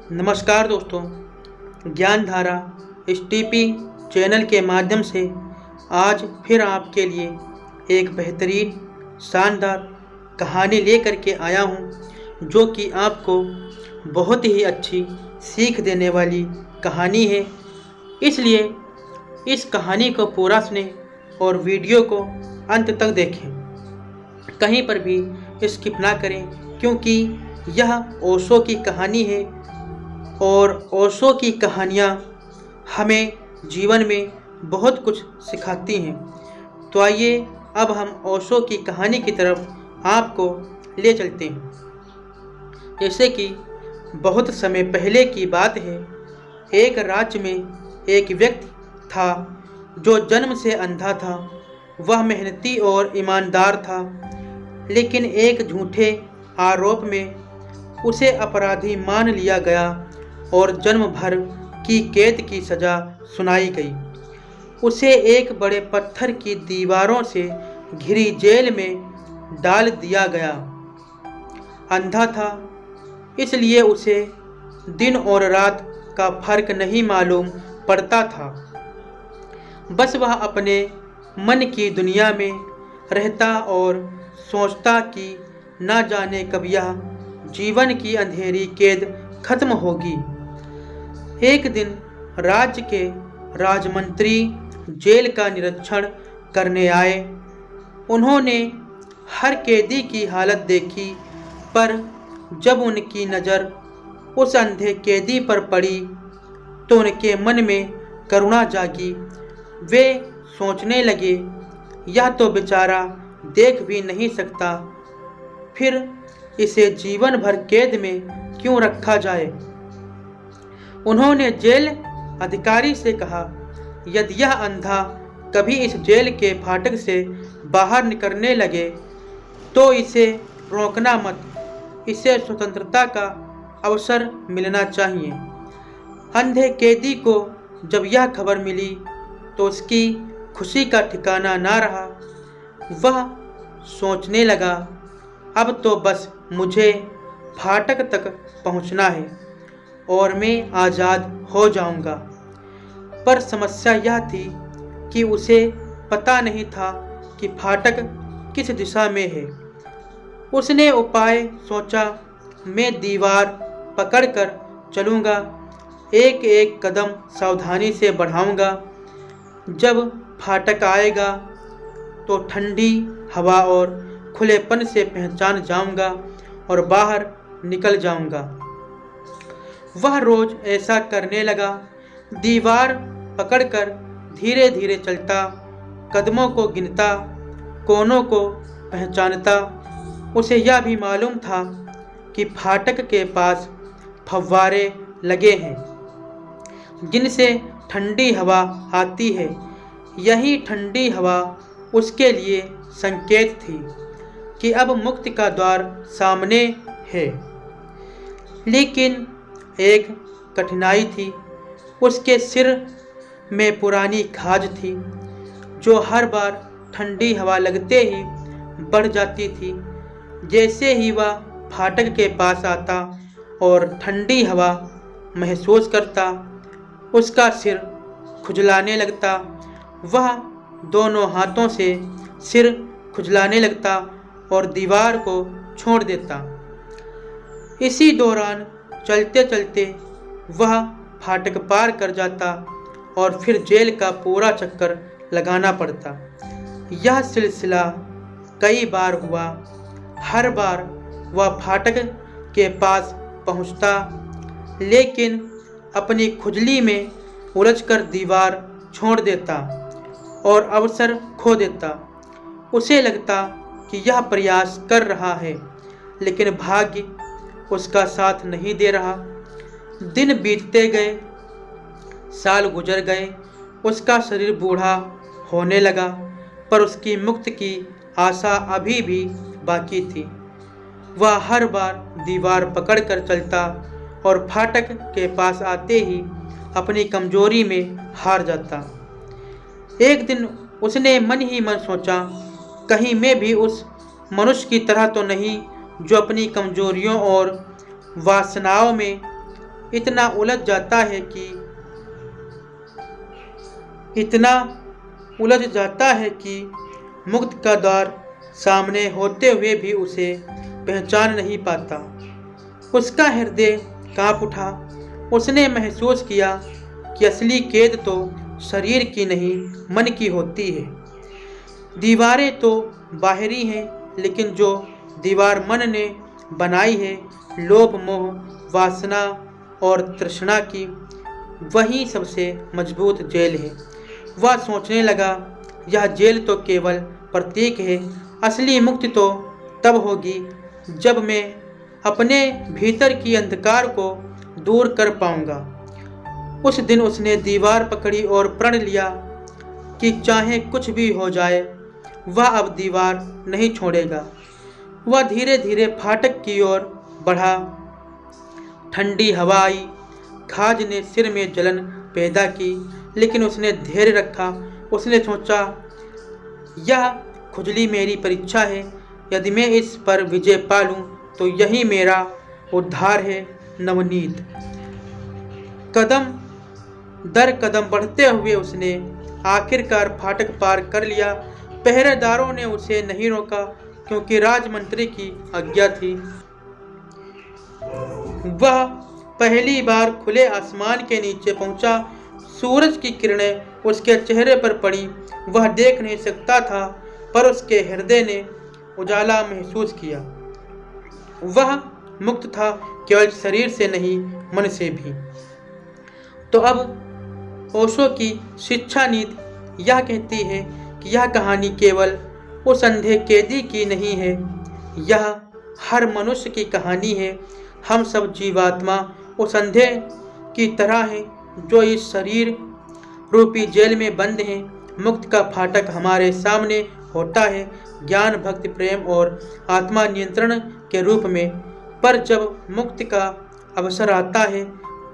नमस्कार दोस्तों, Gyandhara STP channel के माध्यम से आज फिर आपके लिए एक बेहतरीन शानदार कहानी लेकर के आया हूँ, जो कि आपको बहुत ही अच्छी सीख देने वाली कहानी है। इसलिए इस कहानी को पूरा सुनें और वीडियो को अंत तक देखें, कहीं पर भी स्किप ना करें, क्योंकि यह ओशो की कहानी है और ओशो की कहानियाँ हमें जीवन में बहुत कुछ सिखाती हैं। तो आइए अब हम ओशो की कहानी की तरफ आपको ले चलते हैं। जैसे कि बहुत समय पहले की बात है, एक राज्य में एक व्यक्ति था जो जन्म से अंधा था। वह मेहनती और ईमानदार था, लेकिन एक झूठे आरोप में उसे अपराधी मान लिया गया और जन्म भर की कैद की सज़ा सुनाई गई। उसे एक बड़े पत्थर की दीवारों से घिरी जेल में डाल दिया गया। अंधा था, इसलिए उसे दिन और रात का फर्क नहीं मालूम पड़ता था। बस वह अपने मन की दुनिया में रहता और सोचता कि न जाने कब यह जीवन की अंधेरी कैद खत्म होगी। एक दिन राज्य के राजमंत्री जेल का निरीक्षण करने आए। उन्होंने हर कैदी की हालत देखी, पर जब उनकी नज़र उस अंधे कैदी पर पड़ी तो उनके मन में करुणा जागी। वे सोचने लगे, यह तो बेचारा देख भी नहीं सकता, फिर इसे जीवन भर कैद में क्यों रखा जाए। उन्होंने जेल अधिकारी से कहा, यदि यह अंधा कभी इस जेल के फाटक से बाहर निकलने लगे तो इसे रोकना मत, इसे स्वतंत्रता का अवसर मिलना चाहिए। अंधे कैदी को जब यह खबर मिली तो उसकी खुशी का ठिकाना ना रहा। वह सोचने लगा, अब तो बस मुझे फाटक तक पहुंचना है और मैं आज़ाद हो जाऊंगा। पर समस्या यह थी कि उसे पता नहीं था कि फाटक किस दिशा में है। उसने उपाय सोचा, मैं दीवार पकड़कर चलूंगा, एक एक कदम सावधानी से बढ़ाऊंगा। जब फाटक आएगा तो ठंडी हवा और खुलेपन से पहचान जाऊंगा और बाहर निकल जाऊंगा। वह रोज ऐसा करने लगा, दीवार पकड़कर धीरे धीरे चलता, कदमों को गिनता, कोनों को पहचानता। उसे यह भी मालूम था कि फाटक के पास फव्वारे लगे हैं जिनसे ठंडी हवा आती है। यही ठंडी हवा उसके लिए संकेत थी कि अब मुक्ति का द्वार सामने है। लेकिन एक कठिनाई थी, उसके सिर में पुरानी खाज थी जो हर बार ठंडी हवा लगते ही बढ़ जाती थी। जैसे ही वह फाटक के पास आता और ठंडी हवा महसूस करता, उसका सिर खुजलाने लगता। वह दोनों हाथों से सिर खुजलाने लगता और दीवार को छोड़ देता। इसी दौरान चलते चलते वह फाटक पार कर जाता और फिर जेल का पूरा चक्कर लगाना पड़ता। यह सिलसिला कई बार हुआ। हर बार वह फाटक के पास पहुंचता, लेकिन अपनी खुजली में उलझकर दीवार छोड़ देता और अवसर खो देता। उसे लगता कि यह प्रयास कर रहा है, लेकिन भाग्य उसका साथ नहीं दे रहा। दिन बीतते गए, साल गुजर गए, उसका शरीर बूढ़ा होने लगा, पर उसकी मुक्ति की आशा अभी भी बाकी थी। वह हर बार दीवार पकड़कर चलता और फाटक के पास आते ही अपनी कमजोरी में हार जाता। एक दिन उसने मन ही मन सोचा, कहीं मैं भी उस मनुष्य की तरह तो नहीं जो अपनी कमजोरियों और वासनाओं में इतना उलझ जाता है कि मुक्त का द्वार सामने होते हुए भी उसे पहचान नहीं पाता। उसका हृदय कांप उठा। उसने महसूस किया कि असली कैद तो शरीर की नहीं, मन की होती है। दीवारें तो बाहरी हैं, लेकिन जो दीवार मन ने बनाई है, लोभ, मोह, वासना और तृष्णा की, वही सबसे मजबूत जेल है। वह सोचने लगा, यह जेल तो केवल प्रतीक है। असली मुक्ति तो तब होगी जब मैं अपने भीतर की अंधकार को दूर कर पाऊंगा। उस दिन उसने दीवार पकड़ी और प्रण लिया कि चाहे कुछ भी हो जाए, वह अब दीवार नहीं छोड़ेगा। वह धीरे धीरे फाटक की ओर बढ़ा। ठंडी हवा आई। खाज ने सिर में जलन पैदा की, लेकिन उसने धैर्य रखा। उसने सोचा, यह खुजली मेरी परीक्षा है। यदि मैं इस पर विजय पा लूं तो यही मेरा उद्धार है। नवनीत। कदम दर कदम बढ़ते हुए उसने आखिरकार फाटक पार कर लिया। पहरेदारों ने उसे नहीं रोका, क्योंकि राजमंत्री की आज्ञा थी। वह पहली बार खुले आसमान के नीचे पहुंचा। सूरज की किरणें उसके चेहरे पर पड़ी। वह देख नहीं सकता था, पर उसके हृदय ने उजाला महसूस किया। वह मुक्त था, केवल शरीर से नहीं, मन से भी। तो अब ओशो की शिक्षा नीति यह कहती है कि यह कहानी केवल उस अंधे कैदी की नहीं है, यह हर मनुष्य की कहानी है। हम सब जीवात्मा उस अंधे की तरह हैं जो इस शरीर रूपी जेल में बंद हैं। मुक्त का फाटक हमारे सामने होता है, ज्ञान, भक्ति, प्रेम और आत्मा नियंत्रण के रूप में। पर जब मुक्ति का अवसर आता है,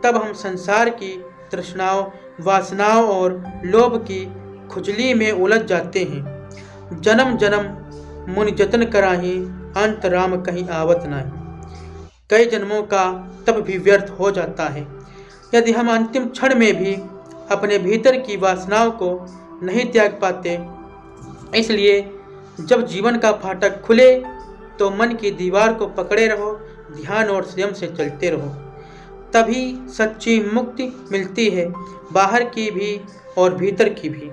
तब हम संसार की तृष्णाओं, वासनाओं और लोभ की खुजली में उलझ जाते हैं। जन्म जन्म मुनि जतन कराही, अंत राम कहीं आवत नहीं। कई जन्मों का तब भी व्यर्थ हो जाता है यदि हम अंतिम क्षण में भी अपने भीतर की वासनाओं को नहीं त्याग पाते। इसलिए जब जीवन का फाटक खुले तो मन की दीवार को पकड़े रहो, ध्यान और संयम से चलते रहो। तभी सच्ची मुक्ति मिलती है, बाहर की भी और भीतर की भी।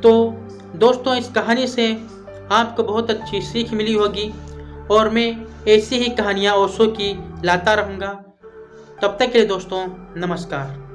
तो दोस्तों, इस कहानी से आपको बहुत अच्छी सीख मिली होगी और मैं ऐसी ही कहानियाँ ओशो की लाता रहूँगा। तब तक के लिए दोस्तों, नमस्कार।